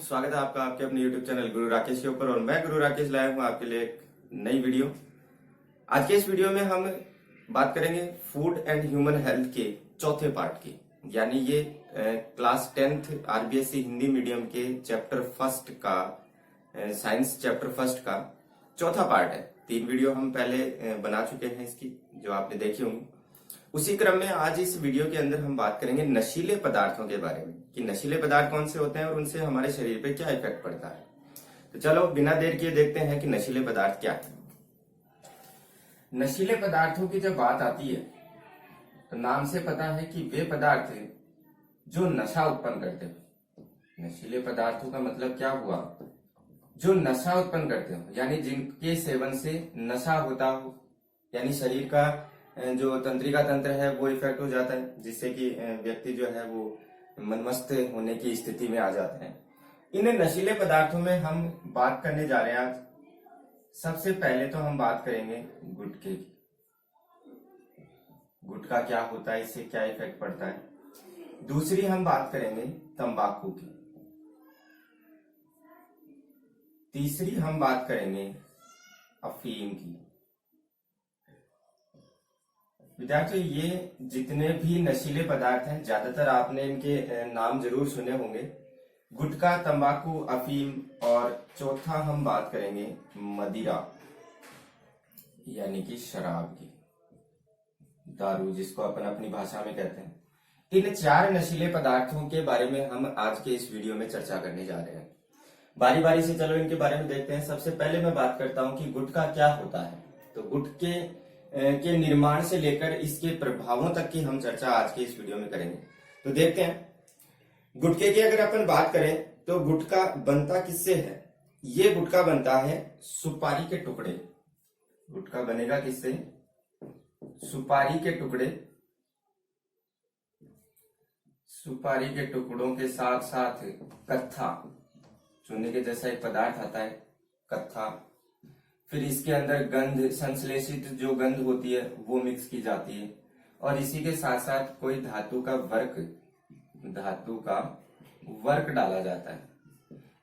स्वागत है आपका आपके अपने YouTube चैनल गुरु राकेश के ऊपर। और मैं गुरु राकेश लाया हूँ आपके लिए एक नई वीडियो। आज के इस वीडियो में हम बात करेंगे फूड एंड ह्यूमन हेल्थ के चौथे पार्ट की, यानी ये class 10th RBSE Hindi medium के चैप्टर फर्स्ट का साइंस चैप्टर फर्स्ट का चौथा पार्ट है। 3 वीडियो हम पहले बना चुके हैं इसकी, जो आपने देखी होंगी। उसी क्रम में आज इस वीडियो के अंदर हम बात करेंगे नशीले पदार्थों के बारे में, कि नशीले पदार्थ कौन से होते हैं और उनसे हमारे शरीर पे क्या इफेक्ट पड़ता है। तो चलो बिना देर किए देखते हैं कि नशीले पदार्थ क्या है। नशीले पदार्थों की जब बात आती है तो नाम से पता है कि वे पदार्थ जो नशा उत्पन्न करते हो। नशीले पदार्थों का मतलब क्या हुआ? जो नशा उत्पन्न करते हो, यानी जिनके सेवन से नशा होता हो, यानी शरीर का जो तंत्रिका तंत्र है वो इफेक्ट हो जाता है, जिससे कि व्यक्ति जो है वो मनमस्त होने की स्थिति में आ जाते हैं। इन नशीले पदार्थों में हम बात करने जा रहे हैं आज। सबसे पहले तो हम बात करेंगे गुटखे की। गुटखा क्या होता है, इससे क्या इफेक्ट पड़ता है। दूसरी हम बात करेंगे तंबाकू की। तीसरी हम बात करेंगे अफीम की। विद्यार्थियों, ये जितने भी नशीले पदार्थ हैं ज्यादातर आपने इनके नाम जरूर सुने होंगे। गुटखा, तंबाकू, अफीम, और चौथा हम बात करेंगे मदिरा, यानी कि शराब की, दारू जिसको अपन अपनी भाषा में कहते हैं। इन 4 नशीले पदार्थों के बारे में हम आज के इस वीडियो में चर्चा करने जा रहे हैं। बारी बारी से चलो इनके बारे में देखते हैं। सबसे पहले मैं बात करता हूं कि गुटखा क्या होता है। तो गुटखे के निर्माण से लेकर इसके प्रभावों तक की हम चर्चा आज के इस वीडियो में करेंगे। तो देखते हैं गुटखे की अगर अपन बात करें तो गुटखा बनता किससे है। ये गुटखा बनता है सुपारी के टुकड़े। गुटखा बनेगा किससे? सुपारी के टुकड़े। सुपारी के टुकड़ों के साथ साथ कत्था, चूने के जैसा एक पदार्थ आता है कत्था। फिर इसके अंदर गंध, संश्लेषित जो गंध होती है वो मिक्स की जाती है, और इसी के साथ साथ कोई धातु का वर्क डाला जाता है।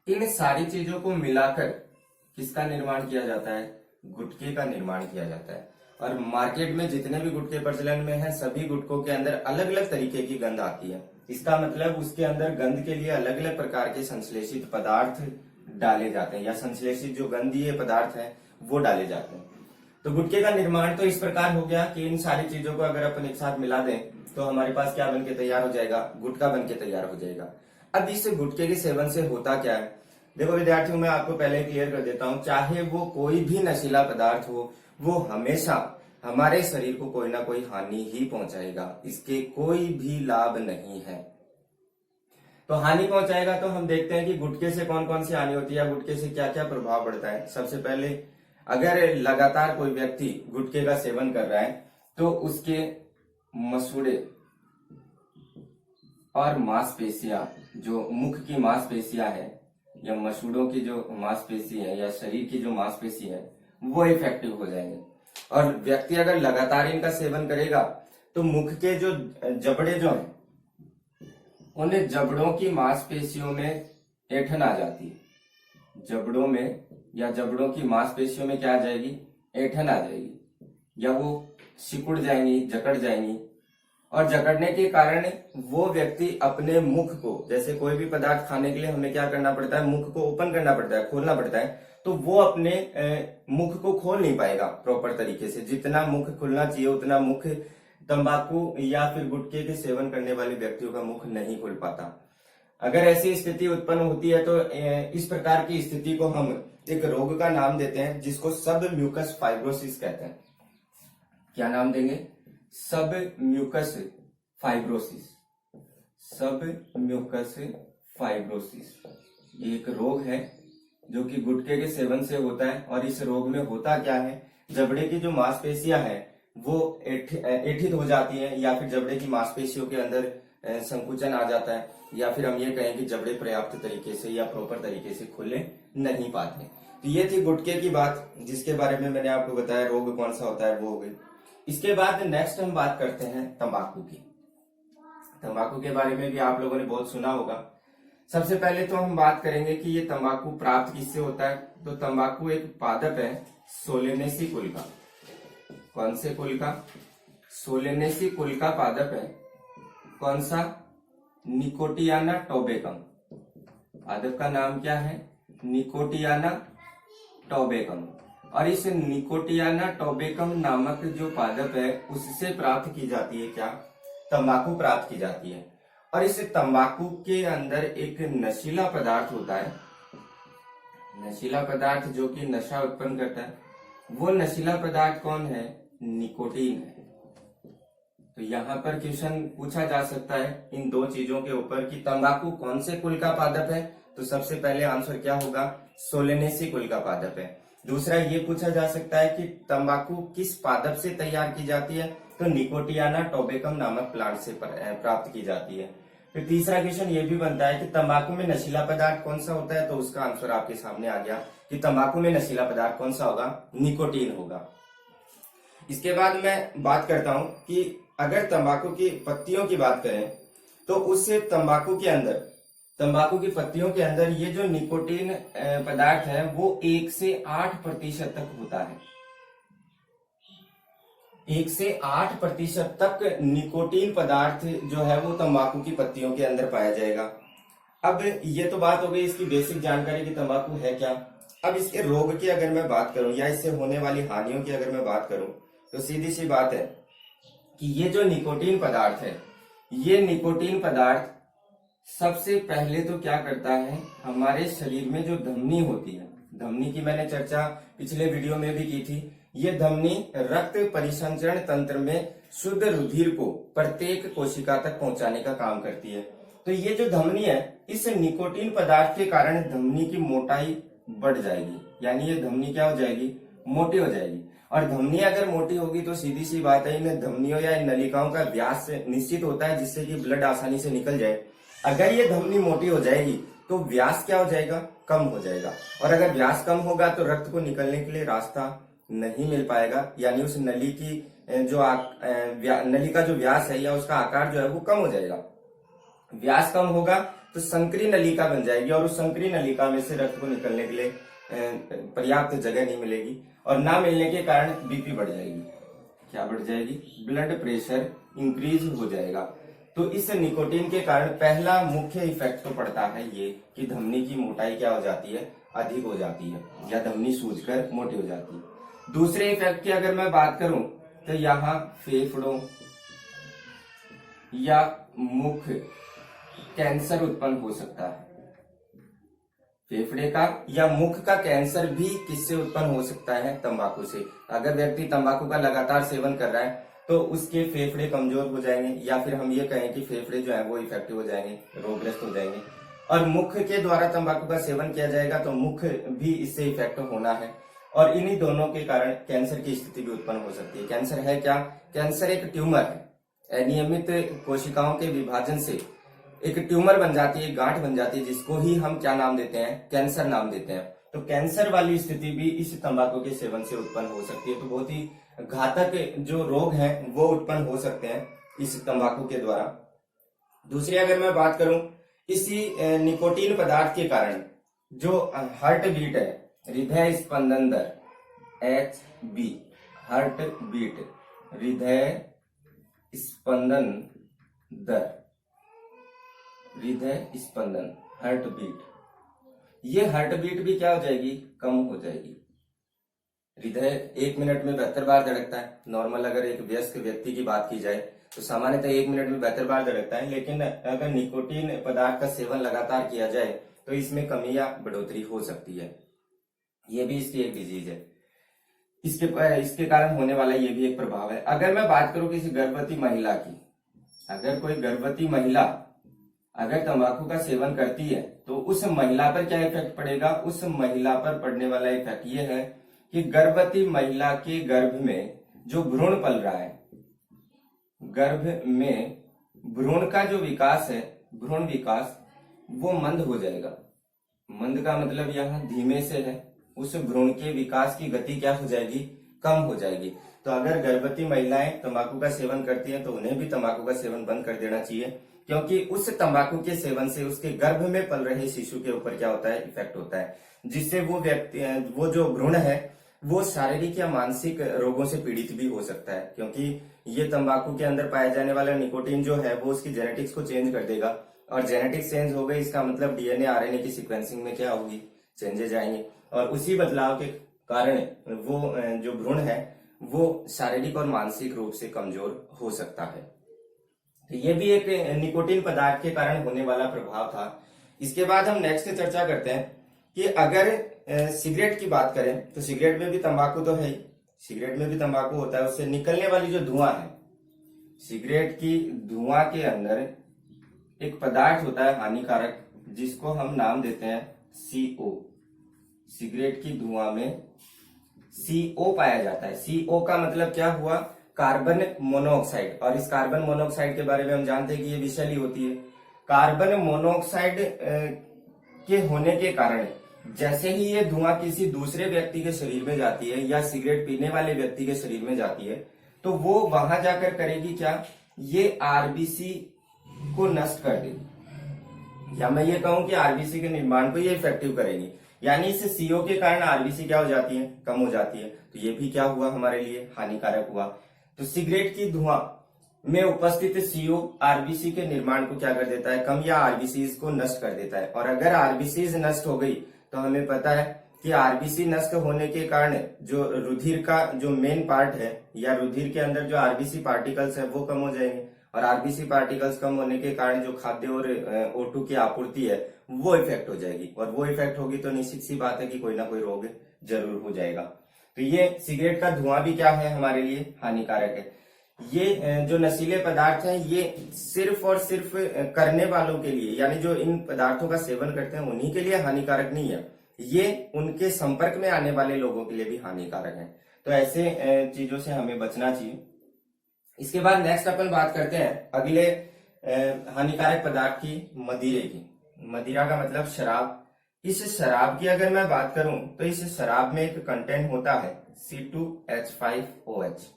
इन सारी चीजों को मिलाकर किसका निर्माण किया जाता है? गुटखे का निर्माण किया जाता है। और मार्केट में जितने भी गुटखे प्रचलन में हैं, सभी गुटखों के अंदर अलग अलग तरीके की गंध आती है। इसका मतलब उसके अंदर गंध के लिए अलग अलग प्रकार के संश्लेषित पदार्थ डाले जाते हैं, या संश्लेषित जो गंधीय पदार्थ है वो डाले जाते हैं। तो गुटखे का निर्माण तो इस प्रकार हो गया कि इन सारी चीजों को अगर अपन एक साथ मिला दें तो हमारे पास क्या बनके तैयार हो जाएगा? गुटखा बनके तैयार हो जाएगा। अब इस गुटखे के सेवन से होता क्या है? देखो विद्यार्थियों, मैं आपको पहले क्लियर कर देता हूं, चाहे वो कोई भी नशीला पदार्थ हो, वो हमेशा हमारे शरीर को कोई ना कोई हानि ही पहुंचाएगा। इसके कोई भी लाभ नहीं है। तो हानि पहुंचाएगा तो हम देखते हैं कि गुटखे से कौन कौन सी हानि होती है, गुटखे से क्या क्या प्रभाव पड़ता है। सबसे पहले, अगर लगातार कोई व्यक्ति गुटखे का सेवन कर रहा है तो उसके मसूड़े और मांसपेशियां, जो मुख की मांसपेशियां है, या मसूड़ों की जो मांसपेशी है, या शरीर की जो मांसपेशी है, वो इफेक्टिव हो जाएंगे। और व्यक्ति अगर लगातार इनका सेवन करेगा तो मुख के जो जबड़े जो हैं, उन जबड़ों की मांसपेशियों में ऐंठन आ जाती है। जबड़ों में या जबड़ों की मांसपेशियों में क्या आ जाएगी? ऐंठन आ जाएगी, या वो सिकुड़ जाएंगी, जकड़ जाएंगी। और जकड़ने के कारण वो व्यक्ति अपने मुख को, जैसे कोई भी पदार्थ खाने के लिए हमें क्या करना पड़ता है? मुख को ओपन करना पड़ता है, खोलना पड़ता है। तो वो अपने मुख को खोल नहीं पाएगा प्रॉपर तरीके से। जितना मुख खुलना चाहिए उतना मुख तंबाकू या फिर गुटखे के सेवन करने वाले व्यक्तियों का मुख नहीं खुल पाता। अगर ऐसी स्थिति उत्पन्न होती है तो इस प्रकार की स्थिति को हम एक रोग का नाम देते हैं, जिसको सब म्यूकस फाइब्रोसिस कहते हैं। क्या नाम देंगे? सब म्यूकस फाइब्रोसिस। सब म्यूकस फाइब्रोसिस एक रोग है जो कि गुटखे के सेवन से होता है। और इस रोग में होता क्या है? जबड़े की जो मांसपेशियां हैं वो ऐठित हो जाती हैं, या फिर जबड़े की मांसपेशियों के अंदर संकुचन आ जाता है, या फिर हम ये कहें कि जबड़े पर्याप्त तरीके से या प्रॉपर तरीके से खुले नहीं पाते। तो ये थी गुटखे की बात, जिसके बारे में मैंने आपको बताया रोग कौन सा होता है वो हो गई। इसके बाद नेक्स्ट हम बात करते हैं तंबाकू की। तंबाकू के बारे में भी आप लोगों ने बहुत सुना होगा। सबसे पहले तो हम बात करेंगे कि ये तंबाकू प्राप्त किससे होता है। तो तंबाकू एक पादप है सोलेनेसी कुल का। कौन से कुल का? सोलेनेसी कुल का पादप है। कौन सा? निकोटियाना टोबेकम। पादप का नाम क्या है? निकोटियाना टोबेकम। और इस निकोटियाना टोबेकम नामक जो पादप है उससे प्राप्त की जाती है क्या? तंबाकू प्राप्त की जाती है। और इस तंबाकू के अंदर एक नशीला पदार्थ होता है, नशीला पदार्थ जो कि नशा उत्पन्न करता है। वो नशीला पदार्थ कौन है? निकोटीन है। तो यहाँ पर क्वेश्चन पूछा जा सकता है इन दो चीजों के ऊपर कि तंबाकू कौन से कुल का पादप है। तो सबसे पहले आंसर क्या होगा? सोलेनेसी कुल का पादप है। दूसरा ये पूछा जा सकता है कि तंबाकू किस पादप से तैयार की जाती है। तो निकोटियाना टोबेकम नामक प्लांट से प्राप्त की जाती है। फिर तीसरा क्वेश्चन ये भी बनता है कि तंबाकू में नशीला पदार्थ कौन सा होता है। तो उसका आंसर आपके सामने आ गया कि तंबाकू में नशीला पदार्थ कौन सा होगा? निकोटीन होगा। इसके बाद मैं बात करता हूं कि अगर तंबाकू की पत्तियों की बात करें तो उससे तंबाकू की पत्तियों के अंदर ये जो निकोटीन पदार्थ है वो 1 से 8% तक होता है। 1 से 8% तक निकोटीन पदार्थ जो है वो तंबाकू की पत्तियों के अंदर पाया जाएगा। अब ये तो बात हो गई इसकी बेसिक जानकारी कि तंबाकू है क्या। अब इसके रोग की अगर मैं बात करूं या इससे होने वाली हानियों की अगर मैं बात करूं तो सीधी सी बात है कि ये जो निकोटीन पदार्थ है, ये निकोटीन पदार्थ सबसे पहले तो क्या करता है, हमारे शरीर में जो धमनी होती है, धमनी की मैंने चर्चा पिछले वीडियो में भी की थी। ये धमनी रक्त परिसंचरण तंत्र में शुद्ध रुधिर को प्रत्येक कोशिका तक पहुंचाने का काम करती है। तो ये जो धमनी है इस निकोटीन पदार्थ के कारण धमनी की मोटाई बढ़ जाएगी, यानी ये धमनी क्या हो जाएगी? मोटी हो जाएगी। और धमनी अगर मोटी होगी तो सीधी सी बात है इन धमनियों या इन नलिकाओं का व्यास निश्चित होता है जिससे कि ब्लड आसानी से निकल जाए। अगर ये धमनी मोटी हो जाएगी तो व्यास क्या हो जाएगा? कम हो जाएगा। और अगर व्यास कम होगा तो रक्त को निकलने के लिए रास्ता नहीं मिल पाएगा, यानी उस नली की नली का जो व्यास है या उसका आकार जो है वो कम हो जाएगा। व्यास कम होगा तो संकरी नलिका बन जाएगी और उस संकरी नलिका में से रक्त को निकलने के लिए पर्याप्त जगह नहीं मिलेगी और ना मिलने के कारण बीपी बढ़ जाएगी। क्या बढ़ जाएगी? ब्लड प्रेशर इंक्रीज हो जाएगा। तो इस निकोटीन के कारण पहला मुख्य इफेक्ट तो पड़ता है ये कि धमनी की मोटाई क्या हो जाती है? अधिक हो जाती है या धमनी सूजकर मोटी हो जाती है। दूसरे इफेक्ट की अगर मैं बात करूं तो यहाँ फेफड़ों या मुख कैंसर उत्पन्न हो सकता है। फेफड़े का या मुख का कैंसर भी किससे उत्पन्न हो सकता है? तंबाकू से। अगर व्यक्ति तंबाकू का लगातार सेवन कर रहा है तो उसके फेफड़े कमजोर हो जाएंगे या फिर हम ये कहें कि फेफड़े जो है वो इफेक्टिव हो जाएंगे, रोगग्रस्त हो जाएंगे। और मुख के द्वारा तंबाकू का सेवन किया जाएगा तो मुख भी इससे इफेक्ट होना है और इन्हीं दोनों के कारण कैंसर की स्थिति भी उत्पन्न हो सकती है। कैंसर है क्या? कैंसर एक ट्यूमर है। अनियमित कोशिकाओं के विभाजन से एक ट्यूमर बन जाती है, गांठ बन जाती है, जिसको ही हम क्या नाम देते हैं? कैंसर नाम देते हैं। तो कैंसर वाली स्थिति भी इस तंबाकू के सेवन से उत्पन्न हो सकती है। तो बहुत ही घातक जो रोग हैं वो उत्पन्न हो सकते हैं इस तंबाकू के द्वारा। दूसरी अगर मैं बात करूं इसी निकोटीन पदार्थ के कारण जो हार्ट बीट है, हृदय स्पंदन दर, HB, हार्ट बीट, हृदय स्पंदन दर, हृदय स्पंदन, हार्ट बीट, ये हार्ट बीट भी क्या हो जाएगी? कम हो जाएगी। हृदय 1 मिनट में 72 बार धड़कता है। नॉर्मल अगर एक वयस्क व्यक्ति की बात की जाए तो सामान्यतः 1 मिनट में 72 बार धड़कता है, लेकिन अगर निकोटीन पदार्थ का सेवन लगातार किया जाए तो इसमें कमी या बढ़ोतरी हो सकती है। ये भी इसकी एक डिजीज है। इसके कारण होने वाला ये भी एक प्रभाव है। अगर मैं बात करूं किसी गर्भवती महिला की, अगर कोई गर्भवती महिला अगर तंबाकू का सेवन करती है तो उस महिला पर क्या इफेक्ट पड़ेगा? उस महिला पर पड़ने वाला इफेक्ट ये है कि गर्भवती महिला के गर्भ में जो भ्रूण पल रहा है, गर्भ में भ्रूण का जो विकास है, भ्रूण विकास, वो मंद हो जाएगा। मंद का मतलब यहाँ धीमे से है। उस भ्रूण के विकास की गति क्या हो जाएगी? कम हो जाएगी। तो अगर गर्भवती महिलाएं तंबाकू का सेवन करती हैं तो उन्हें भी तंबाकू का सेवन बंद कर देना चाहिए, क्योंकि उस तंबाकू के सेवन से उसके गर्भ में पल रहे शिशु के ऊपर क्या होता है, इफेक्ट होता है, जिससे वो जो भ्रूण है वो शारीरिक या मानसिक रोगों से पीड़ित भी हो सकता है, क्योंकि ये तंबाकू के अंदर पाया जाने वाला निकोटीन जो है वो उसकी जेनेटिक्स को चेंज कर देगा, और जेनेटिक्स चेंज हो गई इसका मतलब डीएनए आरएनए की सीक्वेंसिंग में क्या होगी, चेंजेस आएंगे, और उसी बदलाव के कारण वो जो भ्रूण है वो शारीरिक और मानसिक रूप से कमजोर हो सकता है। तो ये भी एक निकोटीन पदार्थ के कारण होने वाला प्रभाव था। इसके बाद हम नेक्स्ट चर्चा करते हैं कि अगर सिगरेट की बात करें तो सिगरेट में भी तंबाकू तो है ही, सिगरेट में भी तंबाकू होता है, उससे निकलने वाली जो धुआं है, सिगरेट की धुआं के अंदर एक पदार्थ होता है हानिकारक जिसको हम नाम देते हैं CO। सिगरेट की धुआं में CO पाया जाता है। CO का मतलब क्या हुआ, कार्बन मोनोऑक्साइड, और इस कार्बन मोनोऑक्साइड के बारे में हम जानते हैं कि ये विषैली होती है। कार्बन मोनोऑक्साइड के होने के कारण जैसे ही ये धुआं किसी दूसरे व्यक्ति के शरीर में जाती है या सिगरेट पीने वाले व्यक्ति के शरीर में जाती है तो वो वहां जाकर करेगी क्या, ये आरबीसी को नष्ट कर देगी, या मैं ये कहूं कि आरबीसी के निर्माण को ये इफेक्टिव करेगी, यानी इस CO के कारण आरबीसी क्या हो जाती है, कम हो जाती है। तो ये भी क्या हुआ, हमारे लिए हानिकारक हुआ। तो सिगरेट की धुआं में उपस्थित CO आरबीसी के निर्माण को क्या कर देता है, कम, या आरबीसीज को नष्ट कर देता है। और अगर आरबीसीज नष्ट हो गई तो हमें पता है कि आरबीसी नष्ट होने के कारण जो रुधिर का जो मेन पार्ट है या रुधिर के अंदर जो आरबीसी पार्टिकल्स है वो कम हो जाएंगे, और आरबीसी पार्टिकल्स कम होने के कारण जो खाद्य और O2 की आपूर्ति है वो इफेक्ट हो जाएगी, और वो इफेक्ट होगी तो निश्चित सी बात है कि कोई ना कोई रोग जरूर हो जाएगा। तो ये सिगरेट का धुआं भी क्या है, हमारे लिए हानिकारक है। ये जो नशीले पदार्थ हैं ये सिर्फ और सिर्फ करने वालों के लिए, यानी जो इन पदार्थों का सेवन करते हैं उन्हीं के लिए हानिकारक नहीं है, ये उनके संपर्क में आने वाले लोगों के लिए भी हानिकारक है। तो ऐसे चीजों से हमें बचना चाहिए। इसके बाद नेक्स्ट अपन बात करते हैं अगले हानिकारक पदार्थ की, मदिरे की। मदिरा का मतलब शराब। इस शराब की अगर मैं बात करूं तो इस शराब में एक कंटेंट होता है C2H5OH।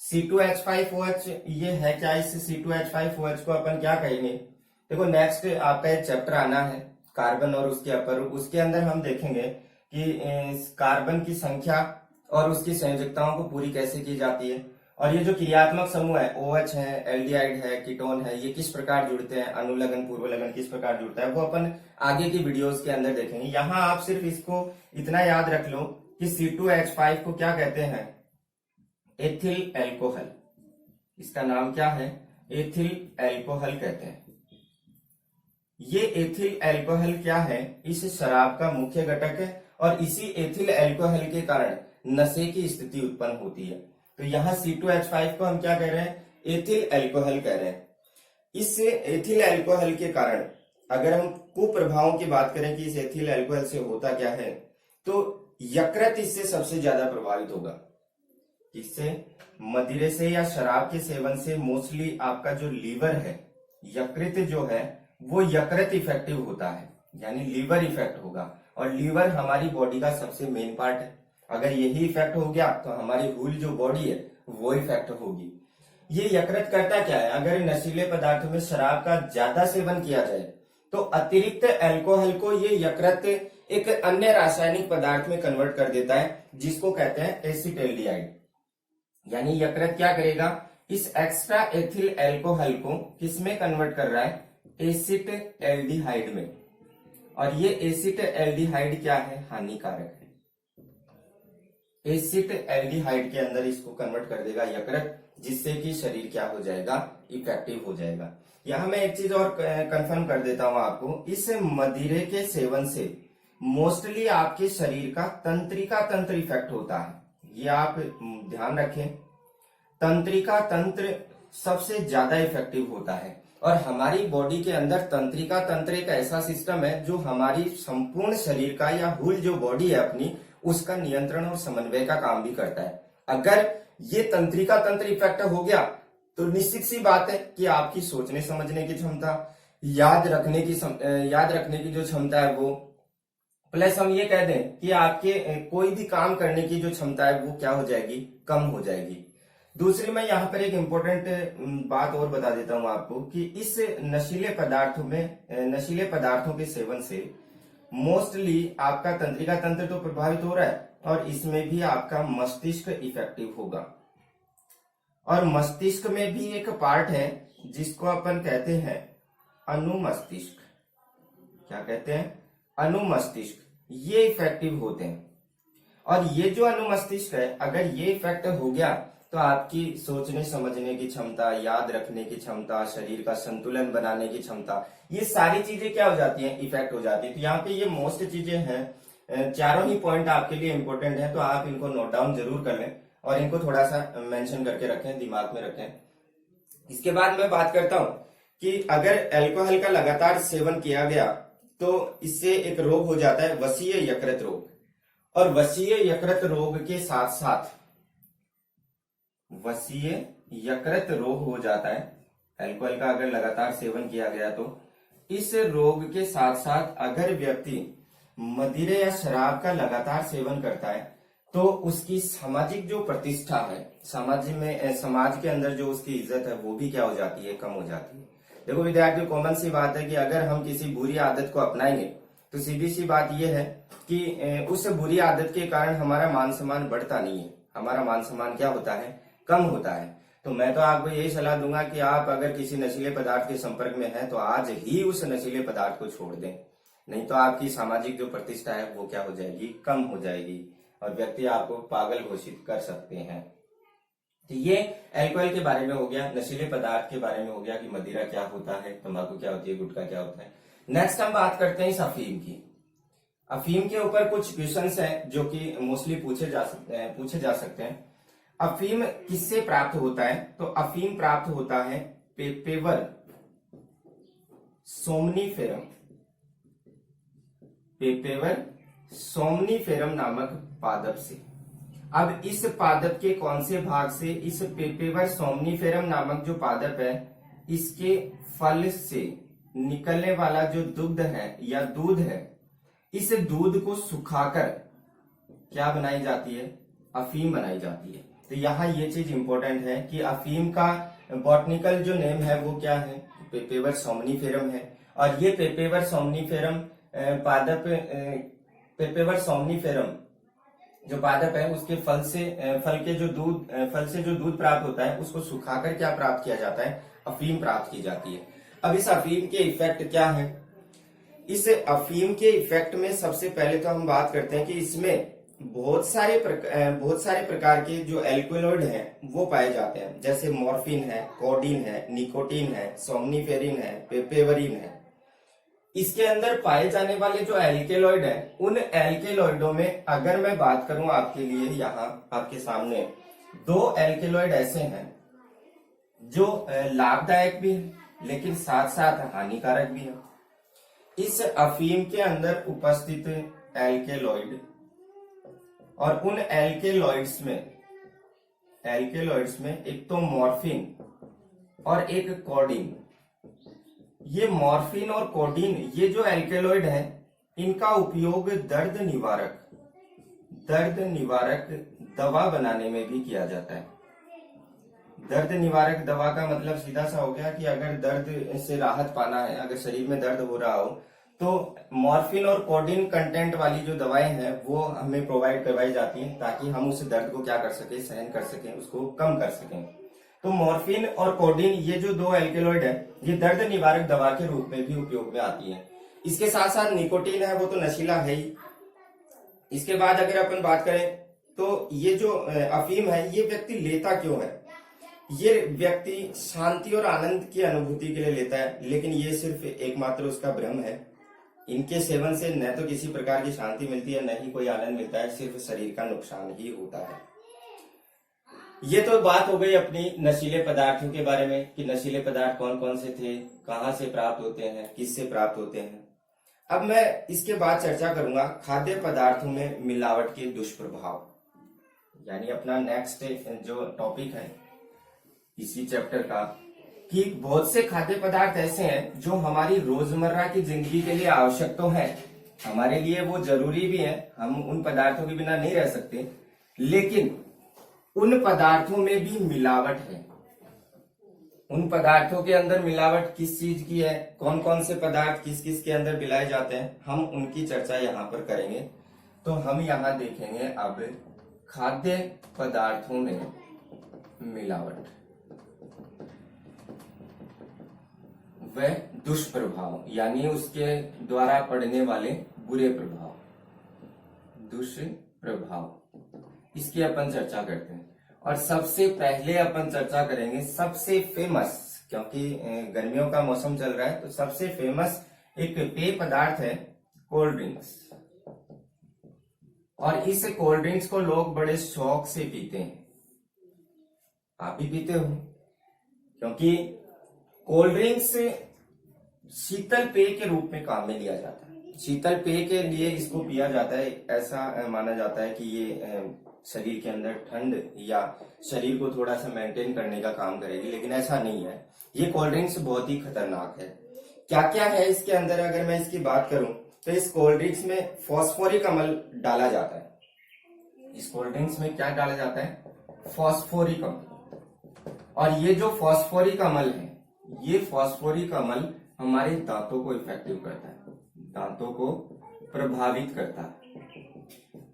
C2H5OH ये है क्या, इस C2H5OH को अपन क्या कहेंगे, देखो नेक्स्ट आपका एक चैप्टर आना है कार्बन और उसके अपर, उसके अंदर हम देखेंगे कि कार्बन की संख्या और उसकी संयोजकताओं को पूरी कैसे की जाती है, और ये जो क्रियात्मक समूह है OH है, एल्डिहाइड है, कीटोन है, ये किस प्रकार जुड़ते हैं, अनुलग्न पूर्वलग्न किस प्रकार जुड़ता है, वो अपन आगे की वीडियोस के अंदर देखेंगे। यहाँ आप सिर्फ इसको इतना याद रख लो कि C2H5 को क्या कहते हैं, एथिल एल्कोहल। इसका नाम क्या है, एथिल एल्कोहल कहते हैं। ये एथिल एल्कोहल क्या है, इस शराब का मुख्य घटक है, और इसी एथिल एल्कोहल के कारण नशे की स्थिति उत्पन्न होती है। तो यहाँ C2H5 को हम क्या कह रहे हैं, एथिल एल्कोहल कह रहे हैं। इस एथिल एल्कोहल के कारण अगर हम कुप्रभावों की बात करें कि इस एथिल एल्कोहल से होता क्या है, तो यकृत इससे सबसे ज्यादा प्रभावित होगा। इससे, मदिरे से या शराब के सेवन से मोस्टली आपका जो लीवर है, यकृत जो है वो यकृत इफेक्टिव होता है, यानी लीवर इफेक्ट होगा, और लीवर हमारी बॉडी का सबसे मेन पार्ट है। अगर यही इफेक्ट हो गया तो हमारी होल जो बॉडी है वो इफेक्ट होगी। ये यकृत करता क्या है, अगर नशीले पदार्थों में शराब का ज्यादा सेवन किया जाए तो अतिरिक्त अल्कोहल को ये यकृत एक अन्य रासायनिक पदार्थ में कन्वर्ट कर देता है जिसको कहते हैं एसिटाल्डिहाइड। यानी यकृत क्या करेगा, इस एक्स्ट्रा एथिल एल्कोहल को किसमें कन्वर्ट कर रहा है, एसिटाल्डिहाइड में, और ये एसिटाल्डिहाइड क्या है, हानिकारक है। एसिटाल्डिहाइड के अंदर इसको कन्वर्ट कर देगा यकृत, जिससे कि शरीर क्या हो जाएगा, इफेक्टिव हो जाएगा। यहां मैं एक चीज और कंफर्म कर देता हूं आपको, इस मदिरे के सेवन से मोस्टली आपके शरीर का तंत्रिका तंत्र इफेक्ट होता है, ये आप ध्यान रखें। तंत्रिका तंत्र सबसे ज्यादा इफेक्टिव होता है, और हमारी बॉडी के अंदर तंत्रिका तंत्र एक ऐसा सिस्टम है जो हमारी संपूर्ण शरीर का या हुल जो बॉडी है अपनी, उसका नियंत्रण और समन्वय का काम भी करता है। अगर ये तंत्रिका तंत्र इफेक्ट हो गया तो निश्चित सी बात है कि आपकी सोचने समझने की क्षमता, याद रखने की जो क्षमता है वो, प्लस हम ये कह दें कि आपके कोई भी काम करने की जो क्षमता है वो क्या हो जाएगी, कम हो जाएगी। दूसरी मैं यहाँ पर एक इम्पोर्टेंट बात और बता देता हूँ आपको कि इस नशीले पदार्थों के सेवन से मोस्टली आपका तंत्रिका तंत्र तो प्रभावित हो रहा है और इसमें भी आपका मस्तिष्क इफेक्टिव होगा। और मस्तिष्क में भी एक पार्ट है जिसको अपन कहते हैं अनुमस्तिष्क। क्या कहते हैं? अनुमस्तिष्क। ये इफेक्टिव होते हैं। और ये जो अनुमस्तिष्क है, अगर ये इफेक्ट हो गया तो आपकी सोचने समझने की क्षमता, याद रखने की क्षमता, शरीर का संतुलन बनाने की क्षमता, ये सारी चीजें क्या हो जाती हैं? इफेक्ट हो जाती है। तो यहाँ पे ये मोस्ट चीजें हैं, चारों ही पॉइंट आपके लिए इंपॉर्टेंट है, तो आप इनको नोट डाउन जरूर कर लें और इनको थोड़ा सा मेंशन करके रखें, दिमाग में रखें। इसके बाद मैं बात करता हूं कि अगर अल्कोहल का लगातार सेवन किया गया तो इससे एक रोग हो जाता है वसीय यकृत रोग। और वसीय यकृत रोग के साथ साथ वसीय यकृत रोग हो जाता है अल्कोहल का अगर लगातार सेवन किया गया तो। इस रोग के साथ साथ अगर व्यक्ति मदिरे या शराब का लगातार सेवन करता है तो उसकी सामाजिक जो प्रतिष्ठा है, समाज के अंदर जो उसकी इज्जत है वो भी क्या हो जाती है? कम हो जाती है। देखो विद्यार्थियों, कॉमन सी बात है कि अगर हम किसी बुरी आदत को अपनाएंगे तो सीधी सी बात यह है कि उस बुरी आदत के कारण हमारा मान सम्मान बढ़ता नहीं है, हमारा मान सम्मान क्या होता है? कम होता है। तो मैं तो आपको यही सलाह दूंगा कि आप अगर किसी नशीले पदार्थ के संपर्क में हैं तो आज ही उस नशीले पदार्थ को छोड़ दें, नहीं तो आपकी सामाजिक जो प्रतिष्ठा है वो क्या हो जाएगी? कम हो जाएगी और व्यक्ति आपको पागल घोषित कर सकते हैं। तो ये अल्कोहल के बारे में हो गया, नशीले पदार्थ के बारे में हो गया कि मदिरा क्या होता है, तंबाकू क्या होती है, गुटखा क्या होता है। नेक्स्ट हम बात करते हैं इस अफीम की। अफीम के ऊपर कुछ क्वेश्चंस हैं जो कि मोस्टली पूछे जा सकते हैं। अफीम किससे प्राप्त होता है? तो अफीम प्राप्त होता है पेपेवर सोमनीफेरम नामक पादप से। अब इस पादप के कौन से भाग से? इस पेपेवर सोमनीफेरम नामक जो पादप है, इसके फल से निकलने वाला जो दुग्ध है या दूध है, इस दूध को सुखाकर क्या बनाई जाती है? अफीम बनाई जाती है। तो यहाँ ये चीज इंपॉर्टेंट है कि अफीम का बॉटनिकल जो नेम है वो क्या है? पेपेवर सोमनीफेरम है। और ये पेपेवर सोमनीफेरम पादप, पेपेवर सोमनीफेरम जो पादप है उसके फल से जो दूध प्राप्त होता है उसको सुखाकर क्या प्राप्त किया जाता है? अफीम प्राप्त की जाती है। अब इस अफीम के इफेक्ट क्या है? इस अफीम के इफेक्ट में सबसे पहले तो हम बात करते हैं कि इसमें बहुत सारे प्रकार के जो एल्कोलॉइड हैं वो पाए जाते हैं, जैसे मॉर्फिन है, कोडीन है, निकोटीन है, सोमनीफेरिन है, पेपेवरिन है। इसके अंदर पाए जाने वाले जो एल्केलॉइड है, उन एल्केलॉइडों में अगर मैं बात करूं आपके लिए, यहाँ आपके सामने दो एल्केलॉइड ऐसे हैं जो लाभदायक भी है लेकिन साथ साथ हानिकारक भी है। इस अफीम के अंदर उपस्थित एल्केलॉइड और उन एल्केलॉइड्स में एक तो मॉर्फिन और एक कोडीन। ये मॉर्फिन और कोडीन, ये जो एल्केलॉइड है, इनका उपयोग दर्द निवारक दवा बनाने में भी किया जाता है। दर्द निवारक दवा का मतलब सीधा सा हो गया कि अगर दर्द से राहत पाना है, अगर शरीर में दर्द हो रहा हो, तो मॉर्फिन और कोडीन कंटेंट वाली जो दवाएं हैं वो हमें प्रोवाइड करवाई जाती हैं ताकि हम उस दर्द को क्या कर सके? सहन कर सकें, उसको कम कर सकें। तो मॉर्फिन और कोडीन, ये जो दो एल्केलॉइड है, ये दर्द निवारक दवा के रूप में भी उपयोग में आती है। इसके साथ साथ निकोटीन है, वो तो नशीला है ही। इसके बाद अगर अपन बात करें तो ये जो अफीम है, ये व्यक्ति लेता क्यों है? ये व्यक्ति शांति और आनंद की अनुभूति के लिए लेता है, लेकिन ये सिर्फ एकमात्र उसका भ्रम है। इनके सेवन से न तो किसी प्रकार की शांति मिलती है, न ही कोई आनंद मिलता है, सिर्फ शरीर का नुकसान ही होता है। ये तो बात हो गई अपनी नशीले पदार्थों के बारे में कि नशीले पदार्थ कौन कौन से थे, कहाँ से प्राप्त होते हैं, किससे प्राप्त होते हैं। अब मैं इसके बाद चर्चा करूंगा खाद्य पदार्थों में मिलावट के दुष्प्रभाव, यानी अपना नेक्स्ट जो टॉपिक है इसी चैप्टर का, कि बहुत से खाद्य पदार्थ ऐसे हैं जो हमारी रोजमर्रा की जिंदगी के लिए आवश्यक तो है, हमारे लिए वो जरूरी भी है, हम उन पदार्थों के बिना नहीं रह सकते, लेकिन उन पदार्थों में भी मिलावट है। उन पदार्थों के अंदर मिलावट किस चीज की है, कौन कौन से पदार्थ किस किस के अंदर मिलाए जाते हैं, हम उनकी चर्चा यहाँ पर करेंगे। तो हम यहाँ देखेंगे अब खाद्य पदार्थों में मिलावट व दुष्प्रभाव, यानी उसके द्वारा पड़ने वाले बुरे प्रभाव, दुष्प्रभाव, इसकी अपन चर्चा करते हैं। और सबसे पहले अपन चर्चा करेंगे सबसे फेमस, क्योंकि गर्मियों का मौसम चल रहा है, तो सबसे फेमस एक पेय पदार्थ है कोल्ड ड्रिंक्स। और इस कोल्ड ड्रिंक्स को लोग बड़े शौक से पीते हैं, आप भी पीते हो, क्योंकि कोल्ड ड्रिंक्स शीतल पेय के रूप में काम में लिया जाता है। शीतल पेय के लिए इसको पिया जाता है, ऐसा माना जाता है कि ये शरीर के अंदर ठंड या शरीर को थोड़ा सा मेंटेन करने का काम करेगी, लेकिन ऐसा नहीं है। ये कोल्ड ड्रिंक्स बहुत ही खतरनाक है। क्या क्या है इसके अंदर, अगर मैं इसकी बात करूं तो इस कोल्ड ड्रिंक्स में फॉस्फोरिक अम्ल डाला जाता है। इस कोल्ड ड्रिंक्स में क्या डाला जाता है, फॉस्फोरिक अम्ल। और ये जो फॉस्फोरिक अम्ल है, ये फॉस्फोरिक अम्ल हमारे दांतों को इफेक्टिव करता है, दांतों को प्रभावित करता है।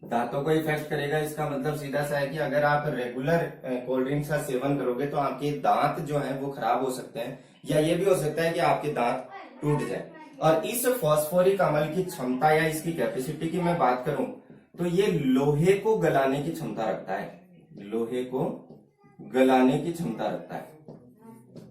दांतों को इफेक्ट करेगा, इसका मतलब सीधा सा है कि अगर आप रेगुलर कोल्ड ड्रिंक्स का सेवन करोगे तो आपके दांत जो हैं वो खराब हो सकते हैं, या ये भी हो सकता है कि आपके दांत टूट जाए। और इस फॉस्फोरिक अम्ल की क्षमता या इसकी कैपेसिटी की मैं बात करूं तो ये लोहे को गलाने की क्षमता रखता है, लोहे को गलाने की क्षमता रखता है।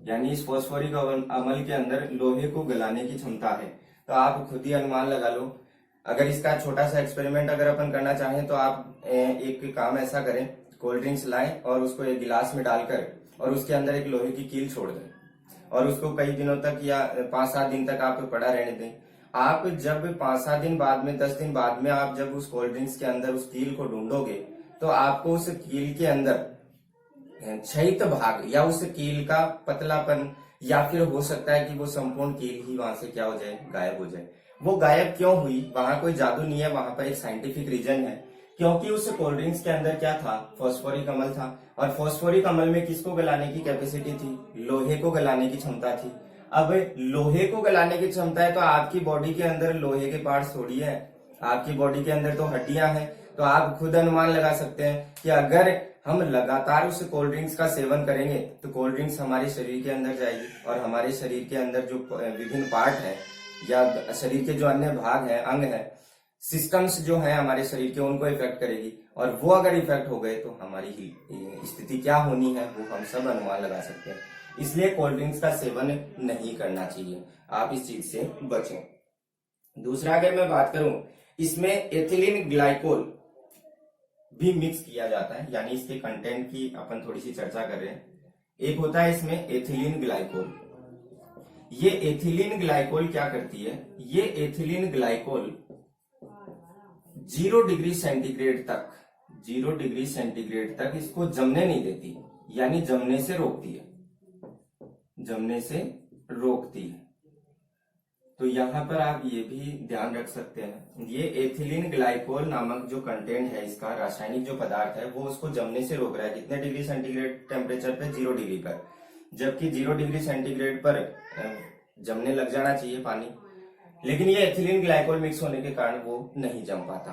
यानी इस फॉस्फोरिक अम्ल के अंदर लोहे को गलाने की क्षमता है। तो आप खुद ही अनुमान लगा लो, अगर इसका छोटा सा एक्सपेरिमेंट अगर अपन करना चाहें तो आप एक काम ऐसा करें, कोल्ड ड्रिंक्स लाएं और उसको एक गिलास में डालकर और उसके अंदर एक लोहे की कील छोड़ दें और उसको कई दिनों तक या 5-7 दिन तक आप पड़ा रहने दें। आप जब 5-7 दिन बाद में, 10 दिन बाद में आप जब उस कोल्ड ड्रिंक्स के अंदर उस कील को ढूंढोगे तो आपको उस कील के अंदर क्षयित भाग या उस कील का पतलापन, या फिर हो सकता है कि वो संपूर्ण कील ही वहां से क्या हो जाए, गायब हो जाए। वो गायब क्यों हुई, वहां कोई जादू नहीं है, वहां पर एक साइंटिफिक रीजन है। क्योंकि उस कोल्ड ड्रिंक्स के अंदर क्या था, फॉस्फोरिक अम्ल था। और फॉस्फोरिक अम्ल में किसको गलाने की कैपेसिटी थी, लोहे को गलाने की क्षमता थी। अब लोहे को गलाने की क्षमता है तो आपकी बॉडी के अंदर लोहे के पार्ट्स थोड़ी है, आपकी बॉडी के अंदर तो हड्डियां हैं। तो आप खुद अनुमान लगा सकते हैं कि अगर हम लगातार उस कोल्ड ड्रिंक्स का सेवन करेंगे तो कोल्ड ड्रिंक्स हमारे शरीर के अंदर जाएगी और हमारे शरीर के अंदर जो विभिन्न पार्ट है या शरीर के जो अन्य भाग हैं, अंग है, सिस्टम्स जो है हमारे शरीर के, उनको इफेक्ट करेगी। और वो अगर इफेक्ट हो गए तो हमारी स्थिति क्या होनी है वो हम सब अनुमान लगा सकते हैं। इसलिए कोल्ड ड्रिंक्स का सेवन नहीं करना चाहिए, आप इस चीज से बचें। दूसरा अगर मैं बात करूं, इसमें एथिलीन ग्लाइकोल भी मिक्स किया जाता है, यानी इसके कंटेंट की अपन थोड़ी सी चर्चा कर रहे हैं। एक होता है इसमें एथिलीन ग्लाइकोल। ये एथिलीन ग्लाइकोल क्या करती है, ये एथिलीन ग्लाइकोल 0 डिग्री सेंटीग्रेड तक, 0 डिग्री सेंटीग्रेड तक इसको जमने नहीं देती, यानी जमने से रोकती है, जमने से रोकती है। तो यहाँ पर आप ये भी ध्यान रख सकते हैं, ये एथिलीन ग्लाइकोल नामक जो कंटेंट है, इसका रासायनिक जो पदार्थ है वो उसको जमने से रोक रहा है। कितने डिग्री सेंटीग्रेड टेम्परेचर पे, 0 डिग्री पर, जबकि 0 डिग्री सेंटीग्रेड पर जमने लग जाना चाहिए पानी, लेकिन ये एथिलीन ग्लाइकोल मिक्स होने के कारण वो नहीं जम पाता।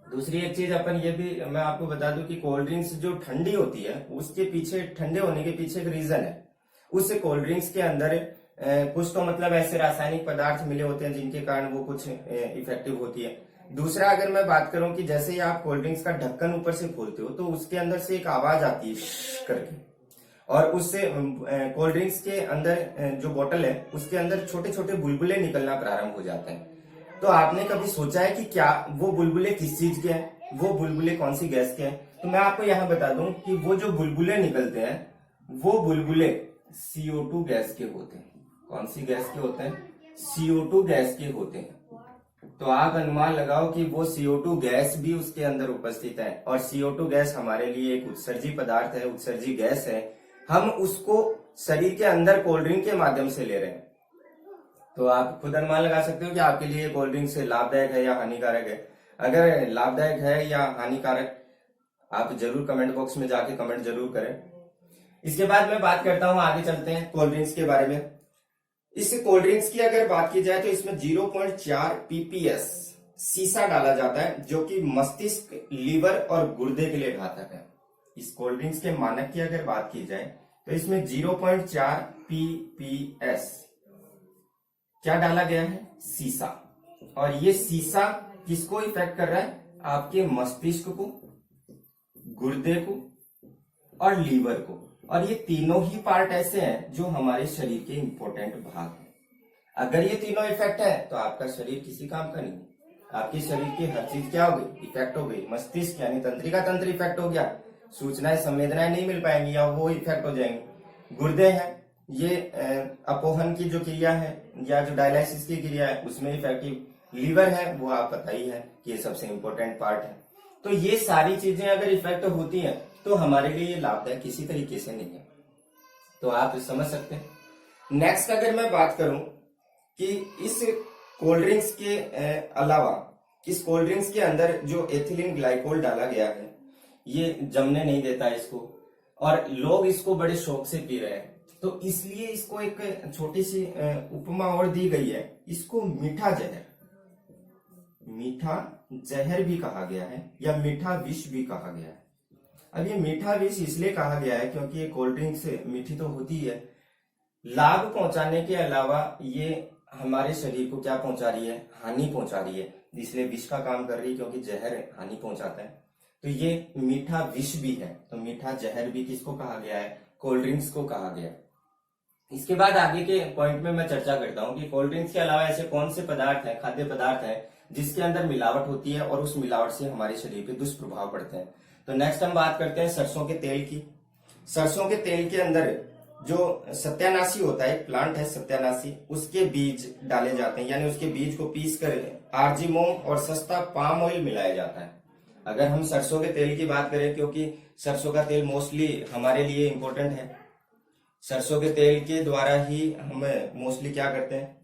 दूसरी एक चीज अपन ये भी मैं आपको बता दूं कि कोल्ड ड्रिंक्स जो ठंडी होती है उसके पीछे, ठंडे होने के पीछे एक रीजन है। उस कोल्ड ड्रिंक्स के अंदर कुछ तो मतलब ऐसे रासायनिक पदार्थ मिले होते हैं जिनके कारण वो कुछ इफेक्टिव होती है। दूसरा अगर मैं बात करूं कि जैसे ही आप कोल्ड ड्रिंक्स का ढक्कन ऊपर से खोलते हो तो उसके अंदर से एक आवाज आती है करके, और उससे कोल्ड ड्रिंक्स के अंदर जो बोतल है उसके अंदर छोटे छोटे बुलबुले निकलना प्रारंभ हो जाते हैं। तो आपने कभी सोचा है कि क्या वो बुलबुले किस चीज के हैं, वो बुलबुले कौन सी गैस के हैं? तो मैं आपको यहाँ बता दूं कि वो जो बुलबुले निकलते हैं वो बुलबुले CO2 गैस के होते हैं। कौन सी गैस के होते हैं? CO2 गैस के होते हैं। तो आप अनुमान लगाओ कि वो CO2 गैस भी उसके अंदर उपस्थित है, और CO2 गैस हमारे लिए एक उत्सर्जी पदार्थ है, उत्सर्जी गैस है। हम उसको शरीर के अंदर कोल्ड ड्रिंक के माध्यम से ले रहे हैं। तो आप खुद अनुमान लगा सकते हो कि आपके लिए कोल्ड ड्रिंक से लाभदायक है या हानिकारक है। अगर लाभदायक है या हानिकारक आप जरूर कमेंट बॉक्स में जाके कमेंट जरूर करें। इसके बाद मैं बात करता हूं, आगे चलते हैं कोल्ड ड्रिंक्स के बारे में। इस कोल्ड ड्रिंक्स की अगर बात की जाए तो इसमें 0.4 pps सीसा डाला जाता है, जो कि मस्तिष्क, लीवर और गुर्दे के लिए घातक है। इस कोल्ड ड्रिंक्स के मानक की अगर बात की जाए तो इसमें 0.4 pps क्या डाला गया है, सीसा। और ये सीसा किसको इफेक्ट कर रहा है, आपके मस्तिष्क को, गुर्दे को और लीवर को। और ये तीनों ही पार्ट ऐसे हैं जो हमारे शरीर के इंपॉर्टेंट भाग हैं। अगर ये तीनों इफेक्ट है तो आपका शरीर किसी काम का नहीं। आपके शरीर की हर चीज क्या हो गई, इफेक्ट हो गई। मस्तिष्क यानी तंत्रिका तंत्र इफेक्ट हो गया, सूचनाएं संवेदनाएं नहीं मिल पाएंगी या वो इफेक्ट हो जाएंगे। गुर्दे हैं, ये अपोहन की जो क्रिया है या जो डायलिसिस की क्रिया है उसमें इफेक्टिव। लीवर है, वो आप पता ही है कि ये सबसे इंपॉर्टेंट पार्ट है। तो ये सारी चीजें अगर इफेक्ट होती हैं तो हमारे लिए ये लाभदायक किसी तरीके से नहीं है, तो आप समझ सकते हैं। नेक्स्ट अगर मैं बात करूं कि इस कोल्ड ड्रिंक्स के अलावा इस कोल्ड ड्रिंक्स के अंदर जो एथिलीन ग्लाइकोल डाला गया है, ये जमने नहीं देता इसको, और लोग इसको बड़े शौक से पी रहे हैं। तो इसलिए इसको एक छोटी सी उपमा और दी गई है, इसको मीठा जहर भी कहा गया है या मीठा विष भी कहा गया है। अब ये मीठा विष इसलिए कहा गया है क्योंकि ये कोल्ड ड्रिंक से मीठी तो होती है, लाभ पहुंचाने के अलावा ये हमारे शरीर को क्या पहुंचा रही है, हानि पहुंचा रही है। इसलिए विष का काम कर रही है, क्योंकि जहर हानि पहुंचाता है। तो ये मीठा विष भी है, तो मीठा जहर भी किसको कहा गया है, कोल्ड ड्रिंक्स को कहा गया है। इसके बाद आगे के पॉइंट में मैं चर्चा करता हूं कि कोल्ड ड्रिंक्स के अलावा ऐसे कौन से पदार्थ है, खाद्य पदार्थ है जिसके अंदर मिलावट होती है और उस मिलावट से हमारे शरीर पे दुष्प्रभाव पड़ते हैं। तो नेक्स्ट हम बात करते हैं सरसों के तेल की। सरसों के तेल के अंदर जो सत्यानाशी होता है, एक प्लांट है सत्यानाशी, उसके बीज डाले जाते हैं, यानी उसके बीज को पीस कर आरजी मोम और सस्ता पाम ऑयल मिलाया जाता है। अगर हम सरसों के तेल की बात करें, क्योंकि सरसों का तेल मोस्टली हमारे लिए इम्पोर्टेंट है, सरसों के तेल के द्वारा ही हम मोस्टली क्या करते हैं,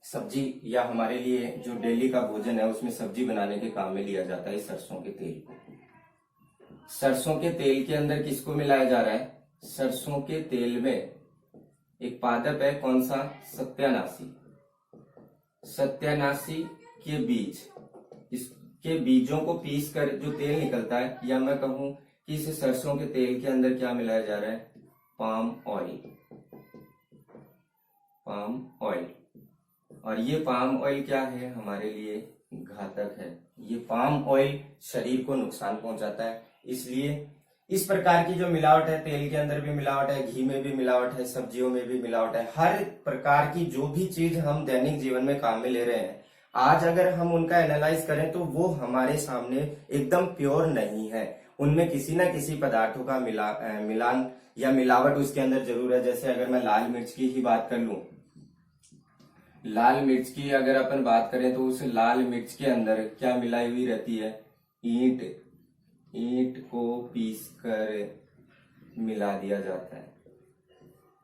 सब्जी या हमारे लिए जो डेली का भोजन है उसमें सब्जी बनाने के काम में लिया जाता है सरसों के तेल को। सरसों के तेल के अंदर किसको मिलाया जा रहा है, सरसों के तेल में एक पादप है, कौन सा, सत्यानाशी। सत्यानाशी के बीज, इसके बीजों को पीस कर जो तेल निकलता है, या मैं कहूं कि इस सरसों के तेल के अंदर क्या मिलाया जा रहा है, पाम ऑयल। पाम ऑयल, और ये पाम ऑयल क्या है, हमारे लिए घातक है। ये पाम ऑयल शरीर को नुकसान पहुंचाता है। इसलिए इस प्रकार की जो मिलावट है, तेल के अंदर भी मिलावट है, घी में भी मिलावट है, सब्जियों में भी मिलावट है, हर प्रकार की जो भी चीज हम दैनिक जीवन में काम में ले रहे हैं, आज अगर हम उनका एनालाइज करें तो वो हमारे सामने एकदम प्योर नहीं है। उनमें किसी न किसी पदार्थों का मिलान या मिलावट उसके अंदर जरूर है। जैसे अगर मैं लाल मिर्च की ही बात कर लूं, लाल मिर्च की अगर अपन बात करें तो उस लाल मिर्च के अंदर क्या मिलाई हुई रहती है, ईंट को पीस कर मिला दिया जाता है।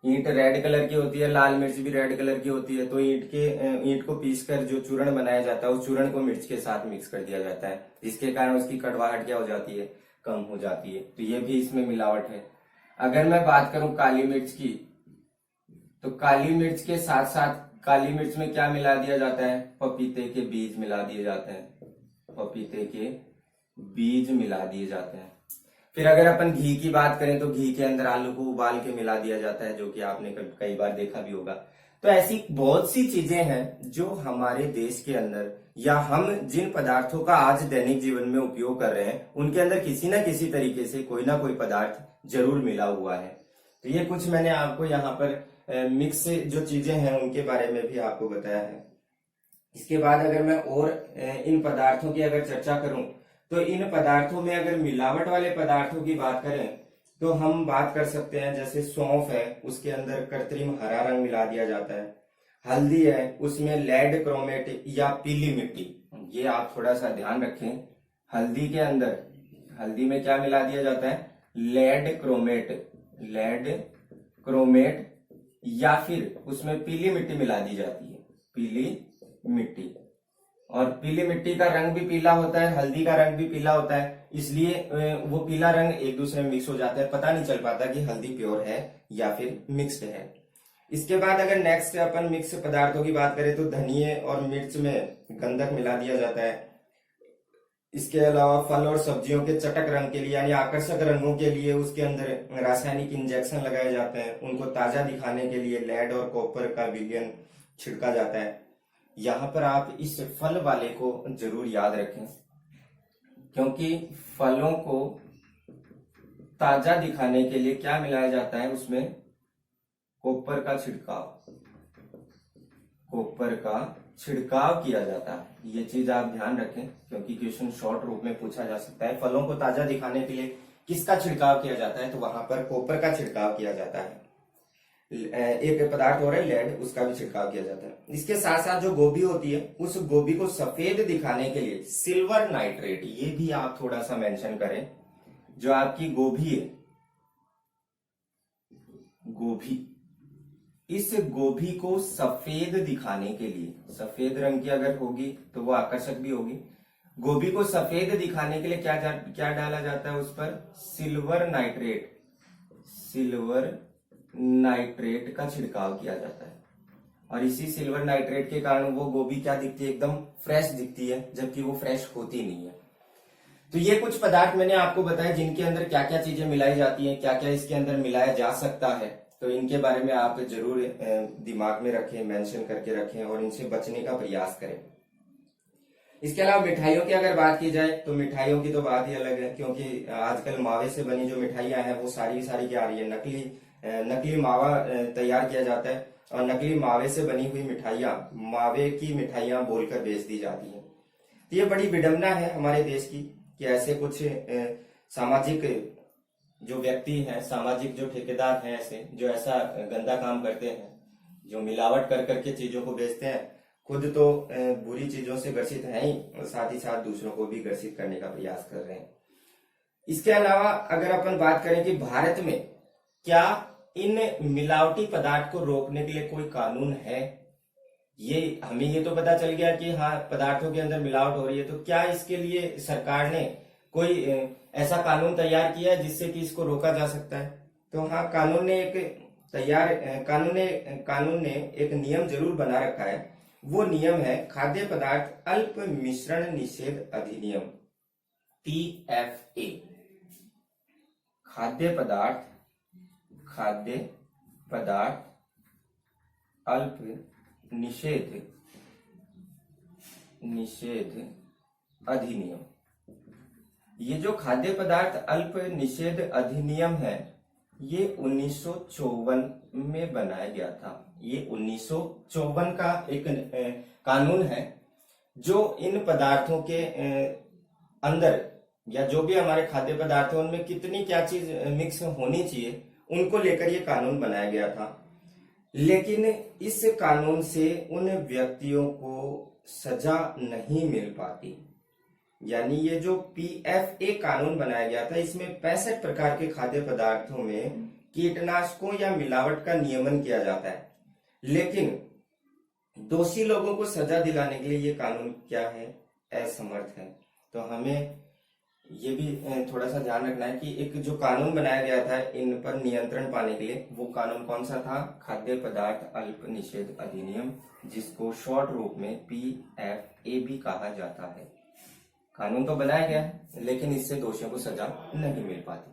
ईंट रेड कलर की होती है, लाल मिर्च भी रेड कलर की होती है, तो ईंट को पीस कर जो चूर्ण बनाया जाता है, उस चूर्ण को मिर्च के साथ मिक्स कर दिया जाता है, जिसके कारण उसकी कड़वाहट क्या हो जाती है, कम हो जाती है। तो ये भी इसमें मिलावट है। अगर मैं बात करूं काली मिर्च की, तो काली मिर्च के साथ साथ काली मिर्च में क्या मिला दिया जाता है, पपीते के बीज मिला दिए जाते हैं, पपीते के बीज मिला दिए जाते हैं। फिर अगर अपन घी की बात करें तो घी के अंदर आलू को उबाल के मिला दिया जाता है, जो कि आपने कई बार देखा भी होगा। तो ऐसी बहुत सी चीजें हैं जो हमारे देश के अंदर, या हम जिन पदार्थों का आज दैनिक जीवन में उपयोग कर रहे हैं, उनके अंदर किसी न किसी तरीके से कोई ना कोई पदार्थ जरूर मिला हुआ है। तो ये कुछ मैंने आपको यहाँ पर मिक्स जो चीजें हैं उनके बारे में भी आपको बताया है। इसके बाद अगर मैं और इन पदार्थों की अगर चर्चा करूं, तो इन पदार्थों में अगर मिलावट वाले पदार्थों की बात करें तो हम बात कर सकते हैं, जैसे सौंफ है, उसके अंदर कृत्रिम हरा रंग मिला दिया जाता है। हल्दी है, उसमें लेड क्रोमेट या पीली मिट्टी, ये आप थोड़ा सा ध्यान रखें। हल्दी के अंदर, हल्दी में क्या मिला दिया जाता है, लेड क्रोमेट या फिर उसमें पीली मिट्टी मिला दी जाती है, पीली मिट्टी। और पीली मिट्टी का रंग भी पीला होता है, हल्दी का रंग भी पीला होता है, इसलिए वो पीला रंग एक दूसरे में मिक्स हो जाता है, पता नहीं चल पाता कि हल्दी प्योर है या फिर मिक्स्ड है। इसके बाद अगर नेक्स्ट अपन मिक्स पदार्थों की बात करें तो धनिये और मिर्च में गंधक मिला दिया जाता है। इसके अलावा फल और सब्जियों के चटक रंग के लिए यानी आकर्षक रंगों के लिए उसके अंदर रासायनिक इंजेक्शन लगाए जाते हैं। उनको ताजा दिखाने के लिए लेड और कॉपर का विलयन छिड़का जाता है। यहाँ पर आप इस फल वाले को जरूर याद रखें, क्योंकि फलों को ताजा दिखाने के लिए क्या मिलाया जाता है, उसमें कॉपर का छिड़काव किया जाता है। ये चीज आप ध्यान रखें, क्योंकि क्वेश्चन शॉर्ट रूप में पूछा जा सकता है। फलों को ताजा दिखाने के लिए किसका छिड़काव किया जाता है, तो वहां पर कॉपर का छिड़काव किया जाता है। एक पदार्थ और है लेड, उसका भी छिड़काव किया जाता है। इसके साथ साथ जो गोभी होती है, उस गोभी को सफेद दिखाने के लिए सिल्वर नाइट्रेट, ये भी आप थोड़ा सा मेंशन करें। जो आपकी गोभी है, इस गोभी को सफेद दिखाने के लिए, सफेद रंग की अगर होगी तो वो आकर्षक भी होगी। गोभी को सफेद दिखाने के लिए क्या डाला जाता है उस पर, सिल्वर नाइट्रेट का छिड़काव किया जाता है। और इसी सिल्वर नाइट्रेट के कारण वो गोभी क्या दिखती है, एकदम फ्रेश दिखती है, जबकि वो फ्रेश होती नहीं है। तो ये कुछ पदार्थ मैंने आपको बताया जिनके अंदर क्या क्या चीजें मिलाई जाती हैं, क्या क्या इसके अंदर मिलाया जा सकता है। तो इनके बारे में आप जरूर दिमाग में रखें, मेंशन करके रखें और इनसे बचने का प्रयास करें। इसके अलावा मिठाइयों की अगर बात की जाए तो मिठाइयों की तो बात ही अलग है, क्योंकि आजकल मावे से बनी जो मिठाइयां हैं वो सारी क्या आ रही है, नकली मावा तैयार किया जाता है और नकली मावे से बनी हुई मिठाइयां मावे की मिठाइयां बोलकर बेच दी जाती हैं। तो ये बड़ी विडंबना है हमारे देश की कि ऐसे कुछ सामाजिक जो व्यक्ति हैं, सामाजिक जो ठेकेदार हैं, ऐसे जो ऐसा गंदा काम करते हैं, जो मिलावट कर करके चीजों को बेचते हैं, खुद तो बुरी चीजों से ग्रसित हैं ही और साथ ही साथ दूसरों को भी ग्रसित करने का प्रयास कर रहे हैं। इसके अलावा अगर अपन बात करें कि भारत में क्या इन मिलावटी पदार्थ को रोकने के लिए कोई कानून है, ये हमें ये तो पता चल गया कि हाँ पदार्थों के अंदर मिलावट हो रही है, तो क्या इसके लिए सरकार ने कोई ऐसा कानून तैयार किया है जिससे कि इसको रोका जा सकता है? तो हाँ, कानून ने एक नियम जरूर बना रखा है। वो नियम है खाद्य पदार्थ अल्प मिश्रण निषेध अधिनियम, PFA। खाद्य पदार्थ अल्प निषेध अधिनियम। ये जो खाद्य पदार्थ अल्प निषेध अधिनियम है, ये 1954 में बनाया गया था। ये 1954 का एक कानून है जो इन पदार्थों के अंदर या जो भी हमारे खाद्य पदार्थ है उनमें कितनी क्या चीज मिक्स होनी चाहिए, उनको लेकर ये कानून बनाया गया था। लेकिन इस कानून से उन व्यक्तियों को सजा नहीं मिल पाती। यानी ये जो PFA कानून बनाया गया था, इसमें 65 प्रकार के खाद्य पदार्थों में कीटनाशकों या मिलावट का नियमन किया जाता है, लेकिन दोषी लोगों को सजा दिलाने के लिए ये कानून क्या है, असमर्थ है। तो हमें ये भी थोड़ा सा ध्यान रखना है कि एक जो कानून बनाया गया था इन पर नियंत्रण पाने के लिए, वो कानून कौन सा था, खाद्य पदार्थ अल्प निषेध अधिनियम, जिसको शॉर्ट रूप में PFA भी कहा जाता है। कानून तो बनाया गया है, लेकिन इससे दोषियों को सजा नहीं मिल पाती।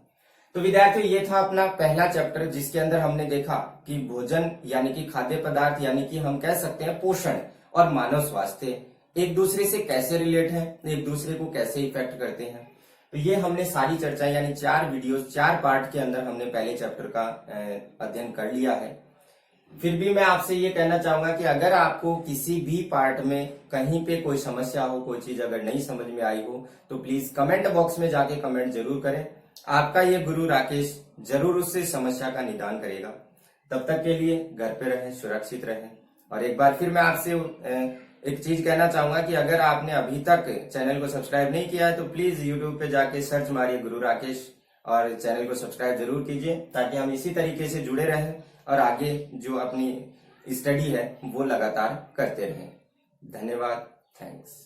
तो विद्यार्थियों, ये था अपना पहला चैप्टर, जिसके अंदर हमने देखा कि भोजन यानी कि खाद्य पदार्थ यानी कि हम कह सकते हैं पोषण और मानव स्वास्थ्य एक दूसरे से कैसे रिलेट है, एक दूसरे को कैसे इफेक्ट करते हैं। तो ये हमने सारी चर्चाएं यानी 4 वीडियोस 4 पार्ट के अंदर हमने पहले चैप्टर का अध्ययन कर लिया है। फिर भी मैं आपसे ये कहना चाहूंगा कि अगर आपको किसी भी पार्ट में कहीं पे कोई समस्या हो, कोई चीज अगर नहीं समझ में आई हो, तो प्लीज कमेंट बॉक्स में जाके कमेंट जरूर करें। आपका ये गुरु राकेश जरूर उससे समस्या का निदान करेगा। तब तक के लिए घर पे रहें, सुरक्षित रहें। और एक बार फिर मैं आपसे एक चीज कहना चाहूंगा कि अगर आपने अभी तक चैनल को सब्सक्राइब नहीं किया है तो प्लीज यूट्यूब पे जाके सर्च मारिए गुरु राकेश और चैनल को सब्सक्राइब जरूर कीजिए, ताकि हम इसी तरीके से जुड़े रहें और आगे जो अपनी स्टडी है वो लगातार करते रहें। धन्यवाद, थैंक्स।